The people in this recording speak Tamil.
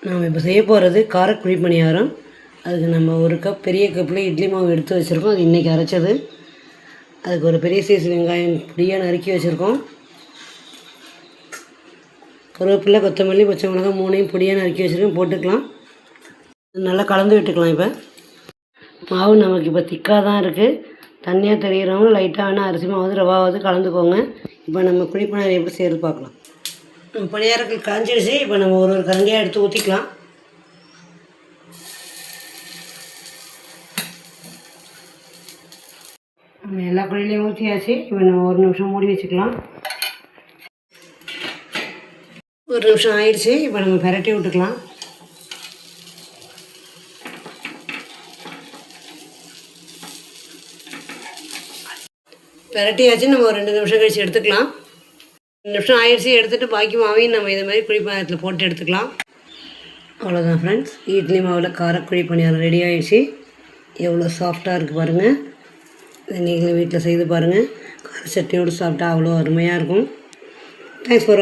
நாம் இப்போ செய்ய போகிறது காரக்குழி பணியாரம். அதுக்கு நம்ம ஒரு கப் பெரிய கப்பில் இட்லி மாவு எடுத்து வச்சுருக்கோம். அது இன்றைக்கி அரைச்சது. அதுக்கு ஒரு பெரிய சைஸ் வெங்காயம் பொடியாக நறுக்கி வச்சுருக்கோம். கருவேப்பிலை, கொத்தமல்லி, பச்சை மிளகாய் 3ஐயும் பொடியாக நறுக்கி வச்சுருக்கோம். போட்டுக்கலாம். நல்லா கலந்து விட்டுக்கலாம். இப்போ மாவு நமக்கு இப்போ திக்காக தான் இருக்குது. தண்ணியாக தெரிகிறவங்க லைட்டாக வேணால் அரிசி மாவது ரவாவது கலந்துக்கோங்க. இப்போ நம்ம குழி பணியாரம் எப்படி செய்கிறது பார்க்கலாம். பணியாரங்கள் காஞ்சிடுச்சு. இப்போ நம்ம ஒரு கரண்டியாக எடுத்து ஊற்றிக்கலாம். நம்ம எல்லா குழிலையும் ஊற்றியாச்சு. இப்போ நம்ம ஒரு நிமிஷம் மூடி வச்சுக்கலாம். ஒரு நிமிஷம் ஆயிடுச்சு. இப்போ நம்ம பிரட்டி விட்டுக்கலாம். பிரட்டியாச்சு. நம்ம ஒரு 2 நிமிஷம் கழிச்சு எடுத்துக்கலாம். 2 நிமிஷம் ஆயிடுச்சு. எடுத்துகிட்டு பாக்கி மாவையும் நம்ம இது மாதிரி குழி பணியாரத்தில் போட்டு எடுத்துக்கலாம். அவ்வளோதான் ஃப்ரெண்ட்ஸ், இட்லி மாவில் காரக்குழி பணியாரம் ரெடி ஆகிடுச்சு. எவ்வளோ சாஃப்டாக இருக்குது பாருங்கள். இதை நீங்களும் வீட்டில் செய்து பாருங்கள். கார சட்னியோடு சாப்பிட்டா அவ்வளோ அருமையாக இருக்கும். தேங்க்ஸ் ஃபார் வாட்சிங்.